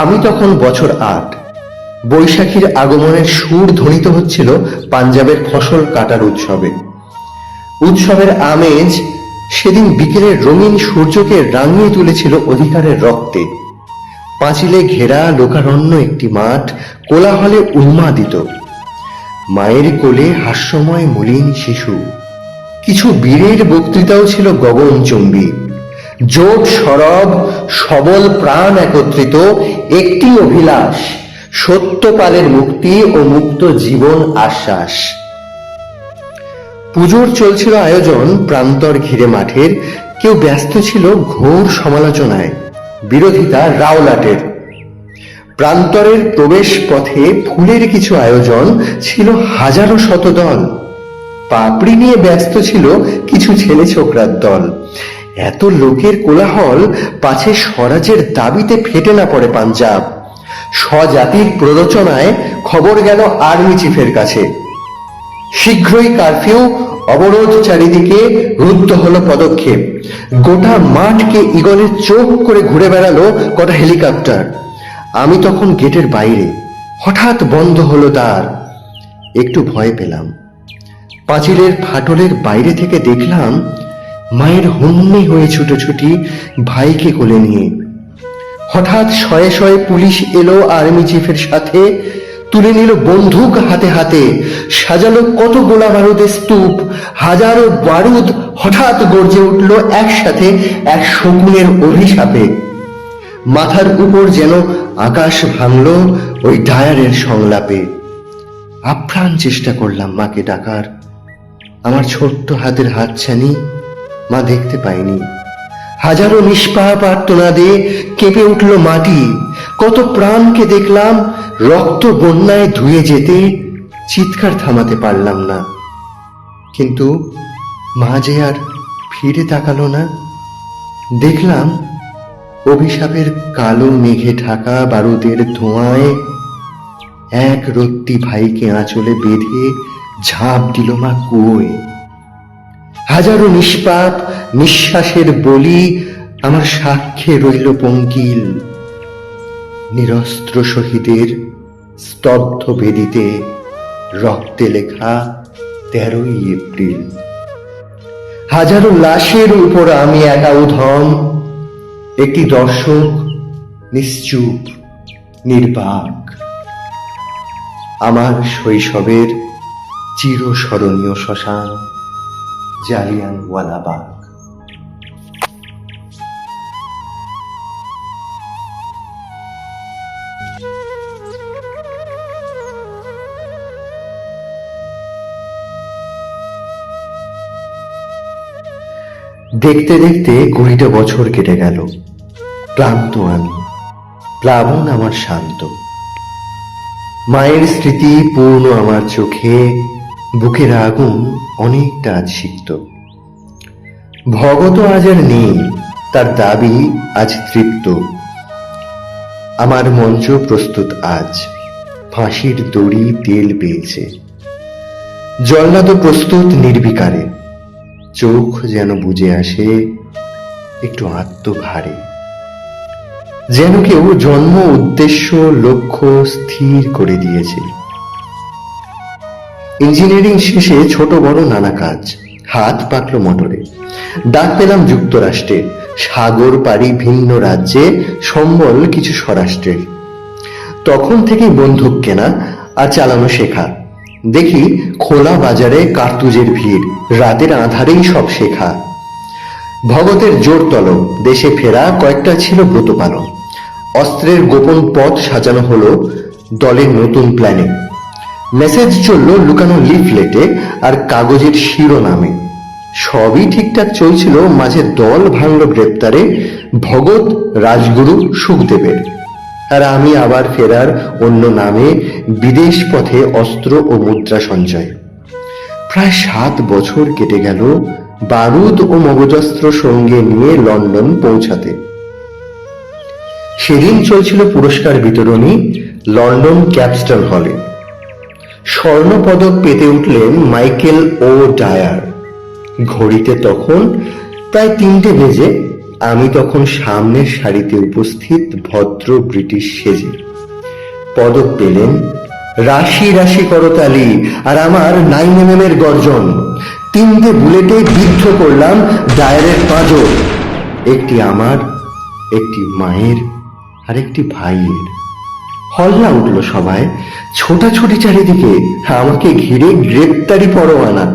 আমি তখন বছর ৮। বৈশাখীর আগমনের সুর ধ্বনিত হচ্ছিল পাঞ্জাবের ফসল কাটার উৎসবে। উৎসবের আমেজ সেদিন বিকেলের রঙিন সূর্যকে রাঙিয়ে তুলেছিল অধিকারের রক্তে। পাঁচিলে ঘেরা লোকারণ্য একটি মাঠ কোলাহলে উন্মাদিত। মায়ের কোলে হাস্যময় মলিন শিশু। কিছু বীরের বক্তৃতাও ছিল গগনচুম্বী। জোট সরব সবল প্রাণ একত্রিত একটি অভিলাষ, সত্যপালের মুক্তি ও মুক্ত জীবন আশ্বাস। পুজোর চলছিল আয়োজন প্রান্তর ঘিরে মাঠের। কেউ ব্যস্ত ছিল ঘোর সমালোচনায়, বিরোধিতা রাওলাটের। প্রান্তরের প্রবেশ পথে ফুলের কিছু আয়োজন ছিল হাজারো শতদল। পাপড়ি নিয়ে ব্যস্ত ছিল কিছু ছেলে ছোকরার দল। এত লোকের কোলাহল পাছে স্বরাজের দাবিতে ফেটে না পড়ে পাঞ্জাব। স্বজাতির প্ররোচনায় খবর গেল আর্মি চিফের কাছে। শীঘ্রই কারফিউ, অবরোধ চারিদিকে, রুদ্ধ হলো পদক্ষেপ। গোটা মাঠকে ঈগলের চোখ করে ঘুরে বেড়ালো কটা হেলিকপ্টার। আমি তখন গেটের বাইরে। হঠাৎ বন্ধ হলো দ্বার। একটু ভয় পেলাম। পাঁচিলের ফাটলের বাইরে থেকে দেখলাম মায়ের হন্যে হয়ে ছুটোছুটি ভাইকে কোলে নিয়ে। হঠাৎ শয়ে শয়ে পুলিশ এলো আর্মি চিফের সাথে, তুলে নিল বন্দুক হাতে হাতে, সাজালো কত গোলা বারুদের স্তূপ। হাজারো বারুদ হঠাৎ গর্জে উঠল একসাথে এক শকুনের অভিশাপে। মাথার উপর যেন আকাশ ভাঙল ওই ডায়ারের সংলাপে। আপ্রাণ চেষ্টা করলাম মাকে ডাকার। আমার ছোট্ট হাতের হাতছানি মা দেখতে পাইনি। হাজারো নিষ্পাপ আর্তনাদে কেঁপে উঠল মাটি। কত প্রাণকে দেখলাম রক্ত বন্যায় ধুয়ে যেতে, চিৎকার থামাতে পারলাম না। কিন্তু মা যে আর ফিরে তাকালো না। দেখলাম অভিশাপের কালো মেঘে ঢাকা বারুদের ধোঁয়ায় এক রত্তি ভাইকে আঁচলে বেঁধে ঝাঁপ দিল মা কুয়োয়। হাজারো নিষ্পাপ নিঃশ্বাসের বলি আমার সাক্ষ্যে রইল পঙ্কিল। নিরস্ত্র শহীদের স্তব্ধ বেদিতে রক্তে লেখা 13ই এপ্রিল। হাজারো লাশের উপর আমি একা উধম, একটি দর্শক, নিশ্চুপ, নির্বাক। আমার শৈশবের চিরস্মরণীয় শ্মশান জালিয়ানওয়ালাবাগ। দেখতে দেখতে 20টা বছর কেটে গেল। ক্লান্ত আমি, প্লাবন আমার শান্ত। মায়ের স্মৃতি পূর্ণ আমার চোখে, বুকের আগুন অনেকটা আজ সিক্ত। ভগত আজ আর নেই, তার দাবি আজ তৃপ্ত। আমার মঞ্চ প্রস্তুত আজ, ফাঁসির দড়ি তেল পেয়েছে। জল্লাদ প্রস্তুত নির্বিকারে, চোখ যেন বুজে আসে একটু আত্মভারে। যেন কেউ জন্ম উদ্দেশ্য লক্ষ্য স্থির করে দিয়েছে। ইঞ্জিনিয়ারিং শেষে ছোট বড় নানা কাজ, হাত পাকল মোটরে। ডাক পেলাম যুক্তরাষ্ট্রে, সাগর পাড়ি ভিন্ন রাজ্যে, সম্বল কিছু স্বরাষ্ট্রের। তখন থেকেই বন্দুক কেনা আর চালানো শেখা। দেখি খোলা বাজারে কার্তুজের ভিড়, রাতের আঁধারেই সব শেখা। ভগতের জোর তলব, দেশে ফেরা কয়েকটা ছিল ব্রত পালন। অস্ত্রের গোপন পথ সাজানো হলো দলের নতুন প্ল্যানে। মেসেজ চলল লুকানো লিফলেটে আর কাগজের শিরোনামে। সবই ঠিকঠাক চলছিল, মাঝে দল ভাঙল গ্রেপ্তারে ভগৎ, রাজগুরু, সুখদেবের। আর আমি আবার ফেরার অন্য নামে বিদেশ পথে অস্ত্র ও মুদ্রা সঞ্চয়। প্রায় 7 বছর কেটে গেল বারুদ ও মগজাস্ত্র সঙ্গে নিয়ে লন্ডন পৌঁছাতে। সেদিন চলছিল পুরস্কার বিতরণী লন্ডন ক্যাপস্টন হলে। স্বর্ণপদক পেতে উঠলেন মাইকেল ও ডায়ার। ঘড়িতে তখন প্রায় 3টে বেজে। আমি তখন সামনের সারিতে উপস্থিত, শ্বেত ভদ্র ব্রিটিশ সেজে। পদক পেলেন, রাশি রাশি করতালি, আর আমার 9mm এর গর্জন। 3টে বুলেটে বিদ্ধ করলাম ডায়ারের পাঁজর, একটি আমার, একটি মায়ের, আর একটি ভাইয়ের। হল্লা উঠল সবাই, ছোটাছুটি চারিদিকে, আমাকে ঘিরে গ্রেপ্তারি পরোয়ানা।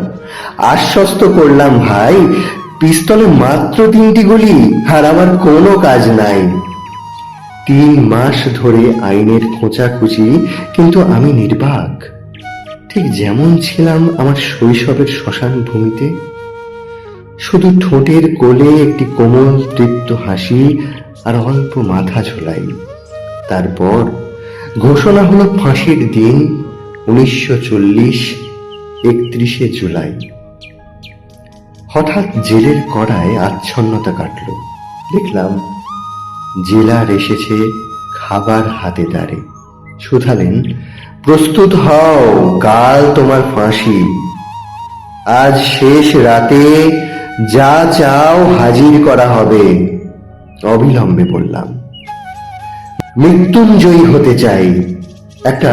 আশ্বস্ত করলাম, ভাই, পিস্তলে মাত্র 3টি গুলি, আর আমার কোনো কাজ নাই। 3 মাস ধরে আইনের খোঁচাখুচি, কিন্তু আমি নির্বাক, ঠিক যেমন ছিলাম আমার শৈশবের শ্মশান ভূমিতে। শুধু ঠোঁটের কোলে একটি কোমল তৃপ্ত হাসি আর অল্প মাথা ঝোলাই। তারপর ঘোষণা হলো ফাঁসির দিন, 1940, 31শে জুলাই। হঠাৎ জেলের কড়ায় আচ্ছন্নতা কাটল। দেখলাম জেলার এসেছে খাবার হাতে দাঁড়ে। শুধালেন, প্রস্তুত হও, কাল তোমার ফাঁসি। আজ শেষ রাতে যা চাও হাজির করা হবে। অবিলম্বে বললাম, মৃত্যুঞ্জয়ী হতে চাই। একটা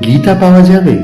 গীতা পাওয়া যাবে?